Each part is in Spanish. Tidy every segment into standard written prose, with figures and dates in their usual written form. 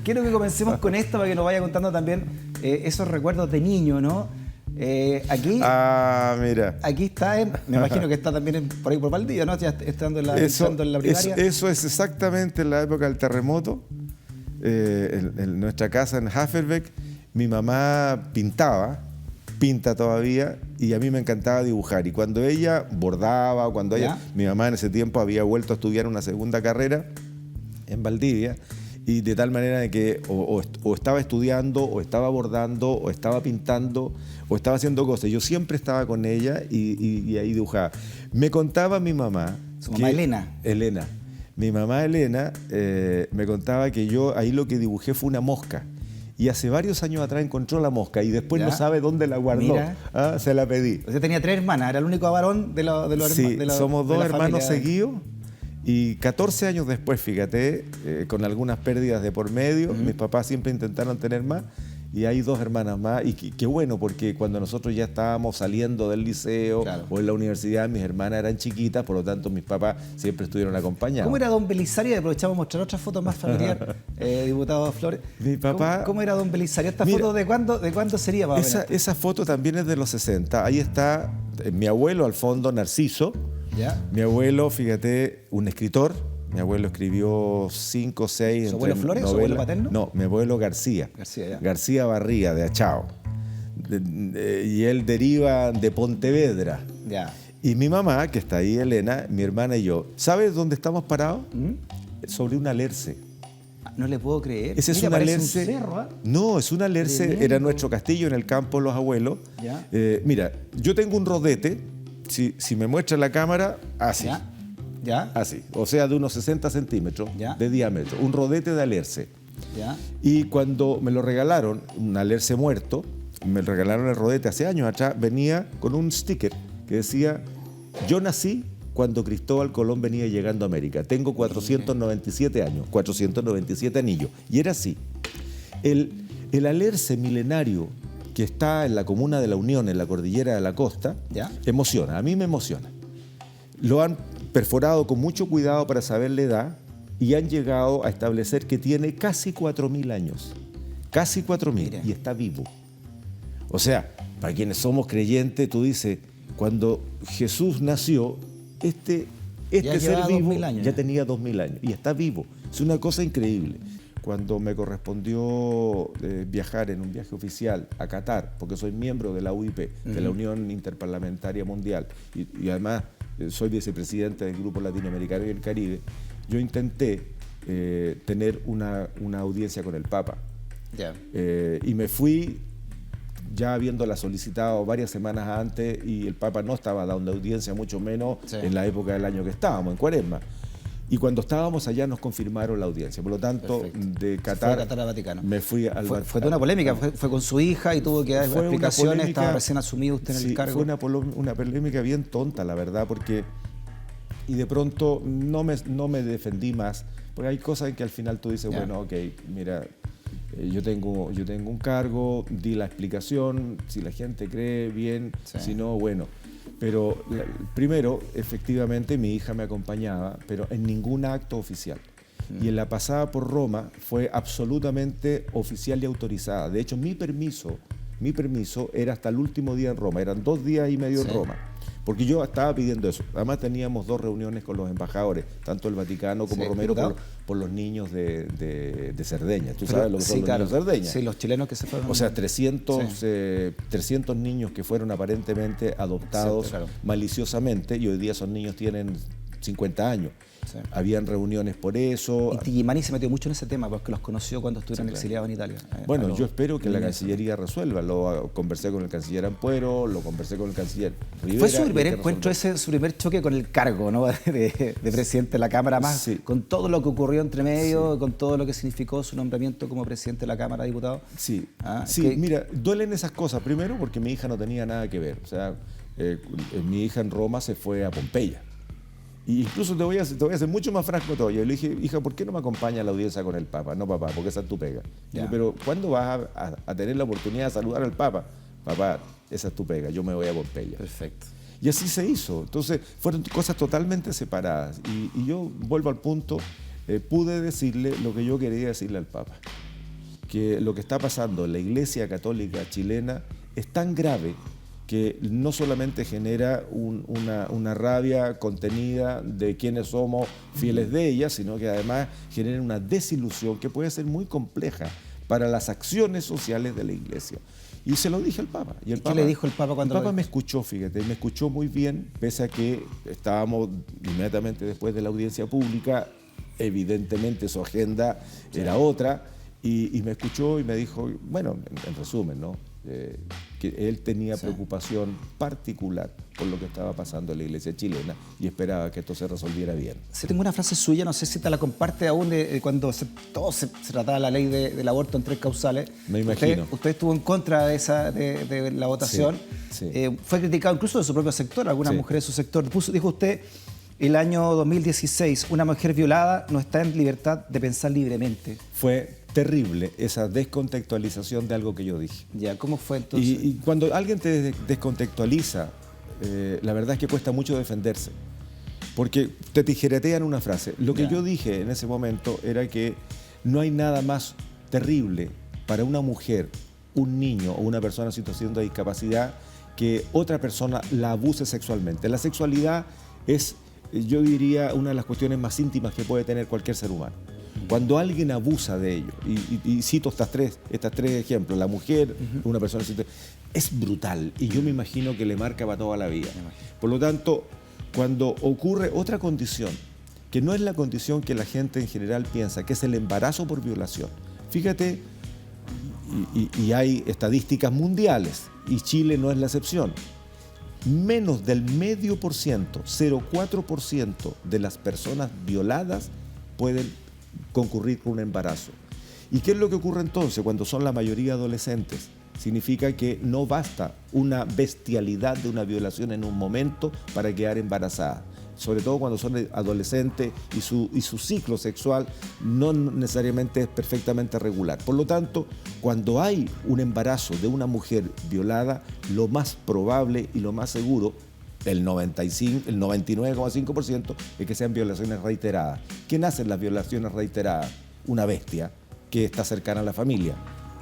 Quiero que comencemos con esto para que nos vaya contando también esos recuerdos de niño, ¿no? Mira. Aquí está, me imagino que está también por ahí por Valdivia, ¿no? Ya estando en la primaria. Eso es exactamente en la época del terremoto. En nuestra casa en Haferbeck, mi mamá pinta todavía, y a mí me encantaba dibujar. Y cuando ella bordaba, mi mamá en ese tiempo había vuelto a estudiar una segunda carrera en Valdivia, y de tal manera de que o estaba estudiando, o estaba bordando, o estaba pintando, o estaba haciendo cosas. Yo siempre estaba con ella y ahí dibujaba. Me contaba mi mamá... ¿Su mamá Elena? Elena. Mi mamá Elena me contaba que yo ahí lo que dibujé fue una mosca. Y hace varios años atrás encontró la mosca y después no sabe dónde la guardó. Se la pedí. Usted tenía 3 hermanas, era el único varón de los hermanos. Sí, somos 2 hermanos seguidos. Y 14 años después, fíjate, con algunas pérdidas de por medio, mis papás siempre intentaron tener más, y hay 2 hermanas más. Y qué bueno, porque cuando nosotros ya estábamos saliendo del liceo o en la universidad, mis hermanas eran chiquitas, por lo tanto mis papás siempre estuvieron acompañados. ¿Cómo era don Belisario? Aprovechamos a mostrar otra foto más familiar, diputado Flores. Mi papá... ¿Cómo era don Belisario? ¿Esta foto de cuándo sería? Esa foto también es de los 60. Ahí está mi abuelo al fondo, Narciso. Mi abuelo, fíjate, un escritor. Mi abuelo escribió 5 o 6... ¿Su abuelo Flores? ¿Su abuelo paterno? No, mi abuelo García. García Barría, de Achao. Y él deriva de Pontevedra. Y mi mamá, que está ahí, Elena, mi hermana y yo. ¿Sabes dónde estamos parados? Sobre un alerce. No le puedo creer. Ese es un alerce. Un cerro, No, es un alerce. Tremendo. Era nuestro castillo en el campo, los abuelos. Mira, yo tengo un rodete. Si me muestra la cámara, así. Así. O sea, de unos 60 centímetros de diámetro. Un rodete de alerce. Y cuando me lo regalaron, un alerce muerto, me regalaron el rodete hace años atrás, venía con un sticker que decía: yo nací cuando Cristóbal Colón venía llegando a América. Tengo 497 años, 497 anillos. Y era así. El alerce milenario que está en la comuna de La Unión, en la cordillera de la costa, emociona. A mí me emociona. Lo han perforado con mucho cuidado para saber la edad y han llegado a establecer que tiene casi 4.000 años. Casi 4.000. Y está vivo. O sea, para quienes somos creyentes, tú dices, cuando Jesús nació, este ser vivo ya tenía 2.000 años y está vivo. Es una cosa increíble. Cuando me correspondió viajar en un viaje oficial a Qatar, porque soy miembro de la UIP, de la Unión Interparlamentaria Mundial, y además soy vicepresidente del Grupo Latinoamericano y el Caribe, yo intenté tener una audiencia con el Papa. Y me fui ya habiéndola solicitado varias semanas antes, y el Papa no estaba dando audiencia, mucho menos en la época del año que estábamos, en Cuaresma. Y cuando estábamos allá nos confirmaron la audiencia. Por lo tanto, de Qatar, a Vaticano. Me fui al Vaticano. Fue toda una polémica, fue con su hija y tuvo que dar explicaciones, estaba recién asumido usted en el cargo. Fue una polémica bien tonta, la verdad, porque... Y de pronto no me defendí más, porque hay cosas en que al final tú dices, bueno, ok, mira, yo tengo un cargo, di la explicación, si la gente cree, bien, si no, bueno... Pero primero, efectivamente, mi hija me acompañaba, pero en ningún acto oficial. Y en la pasada por Roma fue absolutamente oficial y autorizada. De hecho, mi permiso era hasta el último día en Roma. Eran 2 días y medio en Roma. Porque yo estaba pidiendo eso. Además teníamos 2 reuniones con los embajadores, tanto el Vaticano como Romero, por los niños de Cerdeña. ¿Tú sabes lo que son los niños de Cerdeña? Sí, los chilenos que se fueron. O sea, 300 niños que fueron aparentemente adoptados maliciosamente, y hoy día esos niños tienen 50 años. Habían reuniones por eso. Y Tigimani se metió mucho en ese tema porque los conoció cuando estuvieron exiliados en Italia. Bueno, yo espero que la Cancillería resuelva. Lo conversé con el canciller Ampuero, lo conversé con el canciller Rivera. Fue su primer encuentro, su primer choque con el cargo, ¿no? de presidente de la Cámara, más con todo lo que ocurrió entre medio, con todo lo que significó su nombramiento como presidente de la Cámara de Diputados. Mira, duelen esas cosas. Primero porque mi hija no tenía nada que ver. O sea, mi hija en Roma se fue a Pompeya. Y incluso te voy a ser mucho más franco todavía. Le dije, hija, ¿por qué no me acompaña a la audiencia con el Papa? No, papá, porque esa es tu pega. Dije, pero ¿cuándo vas a tener la oportunidad de saludar al Papa? Papá, esa es tu pega, yo me voy a Pompeya. Perfecto. Y así se hizo. Entonces, fueron cosas totalmente separadas. Y yo vuelvo al punto, pude decirle lo que yo quería decirle al Papa, que lo que está pasando en la Iglesia Católica chilena es tan grave que no solamente genera una rabia contenida de quienes somos fieles de ella, sino que además genera una desilusión que puede ser muy compleja para las acciones sociales de la Iglesia. Y se lo dije al Papa. ¿Y qué le dijo el Papa cuando el Papa me escuchó, fíjate, me escuchó muy bien, pese a que estábamos inmediatamente después de la audiencia pública, evidentemente su agenda era otra, y me escuchó y me dijo, bueno, en resumen, ¿no? Que él tenía preocupación particular por lo que estaba pasando en la Iglesia chilena y esperaba que esto se resolviera bien. Sí, tengo una frase suya, no sé si te la comparte aún, cuando todo se trataba de la ley del aborto en 3 causales. Me imagino. Usted estuvo en contra de la votación. Sí. Fue criticado incluso de su propio sector, algunas mujeres de su sector. Dijo usted, el año 2016, una mujer violada no está en libertad de pensar libremente. Fue terrible esa descontextualización de algo que yo dije. Ya, ¿cómo fue entonces? Y cuando alguien te descontextualiza, la verdad es que cuesta mucho defenderse, porque te tijeretean una frase. Lo que yo dije en ese momento era que no hay nada más terrible para una mujer, un niño o una persona en situación de discapacidad que otra persona la abuse sexualmente. La sexualidad es, yo diría, una de las cuestiones más íntimas que puede tener cualquier ser humano. Cuando alguien abusa de ello, y cito estos tres ejemplos, la mujer, una persona, es brutal, y yo me imagino que le marca para toda la vida. Por lo tanto, cuando ocurre otra condición, que no es la condición que la gente en general piensa, que es el embarazo por violación, fíjate, y hay estadísticas mundiales, y Chile no es la excepción, menos del 0,5%, 0,4% de las personas violadas pueden concurrir con un embarazo. ¿Y qué es lo que ocurre entonces cuando son la mayoría adolescentes? Significa que no basta una bestialidad de una violación en un momento para quedar embarazada, sobre todo cuando son adolescentes y su ciclo sexual no necesariamente es perfectamente regular. Por lo tanto, cuando hay un embarazo de una mujer violada, lo más probable y lo más seguro, el 99,5% es que sean violaciones reiteradas. ¿Quién hace las violaciones reiteradas? Una bestia que está cercana a la familia.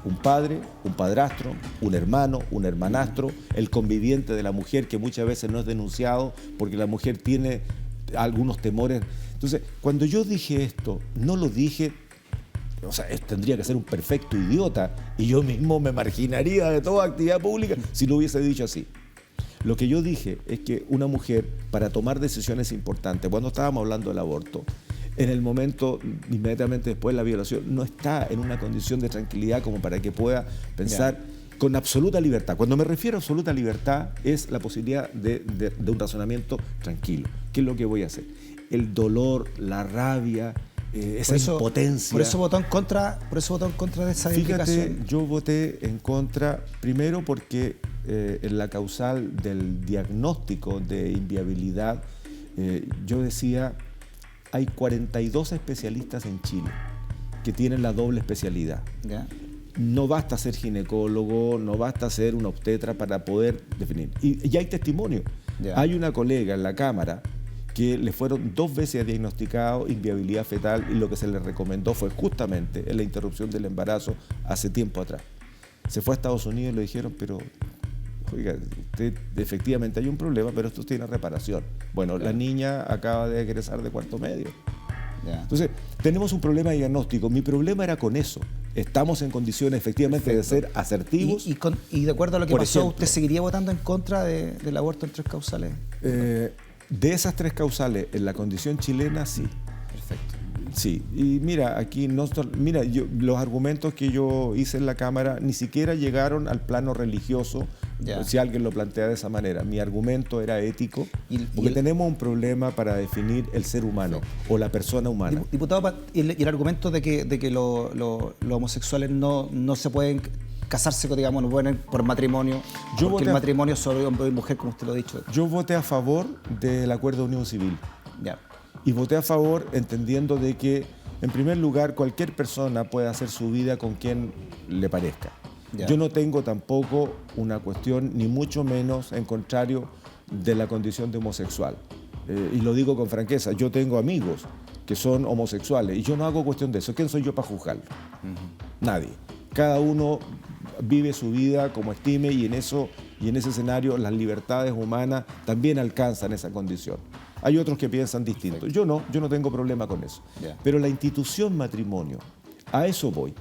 Un padre, un padrastro, un hermano, un hermanastro, el conviviente de la mujer que muchas veces no es denunciado porque la mujer tiene algunos temores. Entonces, cuando yo dije esto, no lo dije, o sea, tendría que ser un perfecto idiota y yo mismo me marginaría de toda actividad pública si lo hubiese dicho así. Lo que yo dije es que una mujer, para tomar decisiones importantes, cuando estábamos hablando del aborto, en el momento inmediatamente después de la violación, no está en una condición de tranquilidad como para que pueda pensar con absoluta libertad. Cuando me refiero a absoluta libertad, es la posibilidad de un razonamiento tranquilo. ¿Qué es lo que voy a hacer? El dolor, la rabia, esa impotencia. Por eso votó en contra de esa indicación. Fíjate, yo voté en contra, primero porque en la causal del diagnóstico de inviabilidad, yo decía, hay 42 especialistas en Chile que tienen la doble especialidad. No basta ser ginecólogo, no basta ser un obstetra para poder definir. Y hay testimonio. Hay una colega en la Cámara que le fueron 2 veces diagnosticado inviabilidad fetal y lo que se le recomendó fue justamente la interrupción del embarazo hace tiempo atrás. Se fue a Estados Unidos y le dijeron, pero oiga, usted, efectivamente hay un problema, pero esto tiene reparación. Bueno, la niña acaba de egresar de 4º medio. Entonces, tenemos un problema de diagnóstico. Mi problema era con eso. Estamos en condiciones efectivamente de ser asertivos. Y de acuerdo a lo que pasó, ejemplo, ¿usted seguiría votando en contra del aborto en 3 causales? De esas 3 causales, en la condición chilena, sí. Perfecto. Sí, y mira, aquí los argumentos que yo hice en la Cámara ni siquiera llegaron al plano religioso, si alguien lo plantea de esa manera. Mi argumento era ético, porque tenemos un problema para definir el ser humano o la persona humana. Diputado, y el argumento de que los homosexuales no se pueden casarse, digamos, no pueden por matrimonio, porque el matrimonio es sobre hombre y mujer, como usted lo ha dicho. Yo voté a favor del acuerdo de unión civil. Y voté a favor entendiendo de que, en primer lugar, cualquier persona puede hacer su vida con quien le parezca. Yo no tengo tampoco una cuestión, ni mucho menos en contrario de la condición de homosexual. Y lo digo con franqueza, yo tengo amigos que son homosexuales, y yo no hago cuestión de eso. ¿Quién soy yo para juzgarlo? Nadie. Cada uno vive su vida como estime y en ese escenario las libertades humanas también alcanzan esa condición. Hay otros que piensan distinto. Perfecto. Yo no tengo problema con eso. Yeah. Pero la institución matrimonio, a eso voy.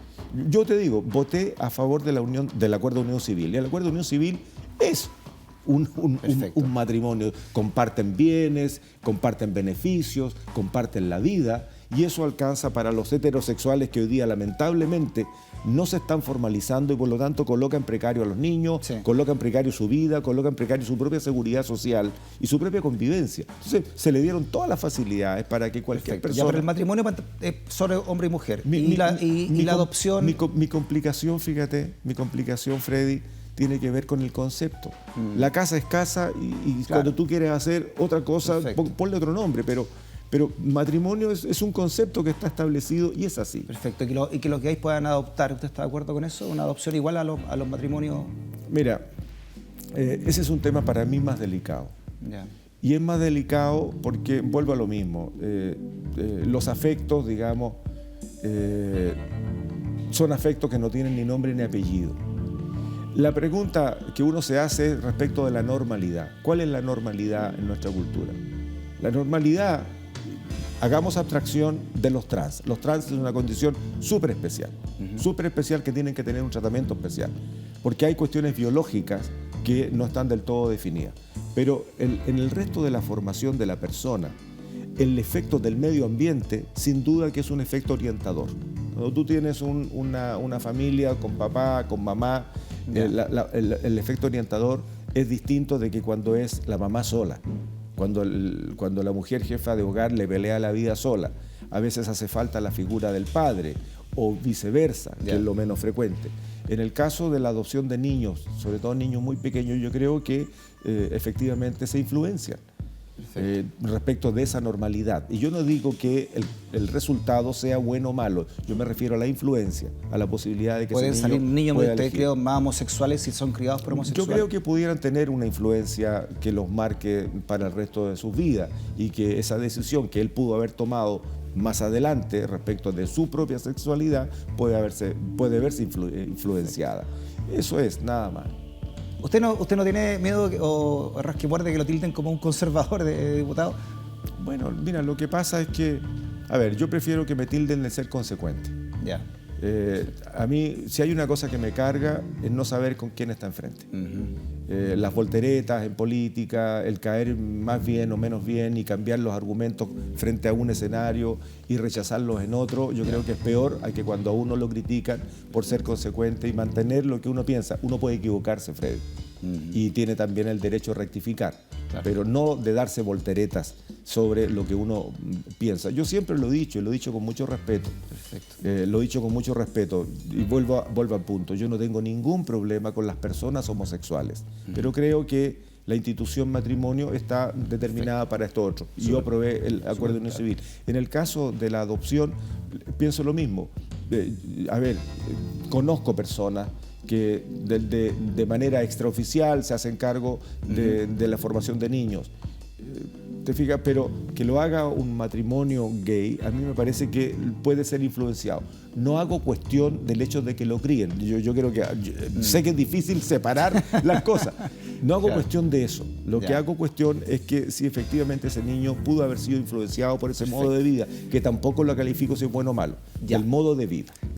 Yo te digo, voté a favor de del acuerdo de unión civil. Y el acuerdo de unión civil es un matrimonio. Comparten bienes, comparten beneficios, comparten la vida. Y eso alcanza para los heterosexuales que hoy día lamentablemente no se están formalizando y por lo tanto coloca en precario a los niños, sí, coloca en precario su vida, coloca en precario su propia seguridad social y su propia convivencia. Entonces se le dieron todas las facilidades para que cualquier persona... Ya, pero el matrimonio es sobre hombre y mujer. Y la adopción... Mi complicación, fíjate, Freddy, tiene que ver con el concepto. La casa es casa y claro, cuando tú quieres hacer otra cosa, ponle otro nombre, pero matrimonio es un concepto que está establecido y es así. Perfecto. Y que los gays puedan adoptar. ¿Usted está de acuerdo con eso? ¿Una adopción igual a los matrimonios? Mira, ese es un tema para mí más delicado. Ya. Y es más delicado porque, vuelvo a lo mismo, los afectos, digamos, son afectos que no tienen ni nombre ni apellido. La pregunta que uno se hace es respecto de la normalidad. ¿Cuál es la normalidad en nuestra cultura? La normalidad... Hagamos abstracción de los trans. Los trans es una condición súper especial que tienen que tener un tratamiento especial, porque hay cuestiones biológicas que no están del todo definidas. Pero en el resto de la formación de la persona, el efecto del medio ambiente, sin duda que es un efecto orientador. Cuando tú tienes una familia con papá, con mamá, el efecto orientador es distinto de que cuando es la mamá sola. Cuando la mujer jefa de hogar le pelea la vida sola, a veces hace falta la figura del padre o viceversa, que es lo menos frecuente. En el caso de la adopción de niños, sobre todo niños muy pequeños, yo creo que efectivamente se influencian respecto de esa normalidad. Y yo no digo que el resultado sea bueno o malo, yo me refiero a la influencia, a la posibilidad de que pueden salir niños más homosexuales si son criados por homosexuales. Yo creo que pudieran tener una influencia que los marque para el resto de sus vidas y que esa decisión que él pudo haber tomado más adelante respecto de su propia sexualidad puede verse influenciada. Eso es, nada más. ¿Usted no tiene miedo o rasquimuerde que lo tilden como un conservador de diputado? Bueno, mira, lo que pasa es que, a ver, yo prefiero que me tilden de ser consecuente. Ya. A mí, si hay una cosa que me carga, es no saber con quién está enfrente. Las volteretas en política, el caer más bien o menos bien y cambiar los argumentos frente a un escenario y rechazarlos en otro, yo creo que es peor a que cuando a uno lo critican por ser consecuente y mantener lo que uno piensa. Uno puede equivocarse, Freddy, y tiene también el derecho a rectificar, pero no de darse volteretas sobre lo que uno piensa. Yo siempre lo he dicho, y lo he dicho con mucho respeto. Lo he dicho con mucho respeto y vuelvo al punto. Yo no tengo ningún problema con las personas homosexuales, pero creo que la institución matrimonio está determinada para esto otro. Y yo aprobé el acuerdo de unión civil. En el caso de la adopción, pienso lo mismo. Conozco personas que de manera extraoficial se hacen cargo de la formación de niños. ¿Te fijas? Pero que lo haga un matrimonio gay, a mí me parece que puede ser influenciado. No hago cuestión del hecho de que lo críen. Yo creo que... sé que es difícil separar las cosas. No hago cuestión de eso. Lo que hago cuestión es que si efectivamente ese niño pudo haber sido influenciado por ese modo de vida, que tampoco lo califico si es bueno o malo, el modo de vida.